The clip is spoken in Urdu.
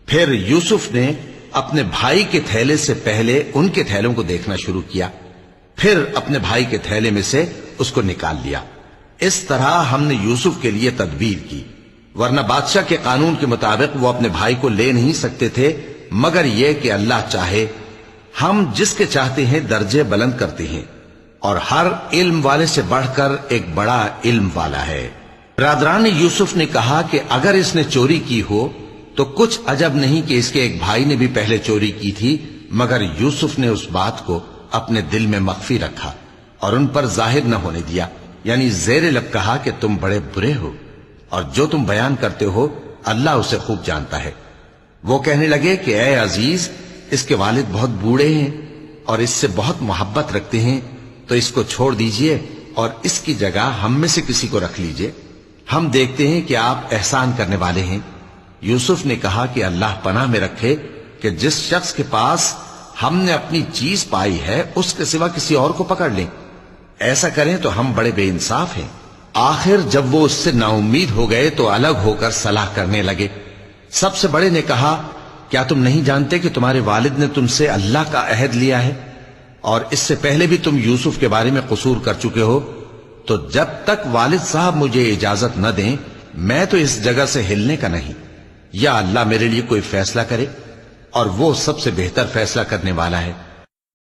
پھر یوسف نے اپنے بھائی کے تھیلے سے پہلے ان کے تھیلوں کو دیکھنا شروع کیا، پھر اپنے بھائی کے تھیلے میں سے اس کو نکال لیا۔ اس طرح ہم نے یوسف کے لیے تدبیر کی، ورنہ بادشاہ کے قانون کے مطابق وہ اپنے بھائی کو لے نہیں سکتے تھے، مگر یہ کہ اللہ چاہے۔ ہم جس کے چاہتے ہیں درجے بلند کرتے ہیں، اور ہر علم والے سے بڑھ کر ایک بڑا علم والا ہے۔ برادران یوسف نے کہا کہ اگر اس نے چوری کی ہو تو کچھ عجب نہیں کہ اس کے ایک بھائی نے بھی پہلے چوری کی تھی، مگر یوسف نے اس بات کو اپنے دل میں مخفی رکھا اور ان پر ظاہر نہ ہونے دیا، یعنی زیر لب کہا کہ تم بڑے برے ہو، اور جو تم بیان کرتے ہو اللہ اسے خوب جانتا ہے۔ وہ کہنے لگے کہ اے عزیز، اس کے والد بہت بوڑھے ہیں اور اس سے بہت محبت رکھتے ہیں، تو اس کو چھوڑ دیجئے اور اس کی جگہ ہم میں سے کسی کو رکھ لیجئے، ہم دیکھتے ہیں کہ آپ احسان کرنے والے ہیں۔ یوسف نے کہا کہ اللہ پناہ میں رکھے کہ جس شخص کے پاس ہم نے اپنی چیز پائی ہے اس کے سوا کسی اور کو پکڑ لیں، ایسا کریں تو ہم بڑے بے انصاف ہیں۔ آخر جب وہ اس سے نا امید ہو گئے تو الگ ہو کر صلاح کرنے لگے۔ سب سے بڑے نے کہا، کیا تم نہیں جانتے کہ تمہارے والد نے تم سے اللہ کا عہد لیا ہے، اور اس سے پہلے بھی تم یوسف کے بارے میں قصور کر چکے ہو؟ تو جب تک والد صاحب مجھے اجازت نہ دیں میں تو اس جگہ سے ہلنے کا نہیں، یا اللہ میرے لیے کوئی فیصلہ کرے، اور وہ سب سے بہتر فیصلہ کرنے والا ہے۔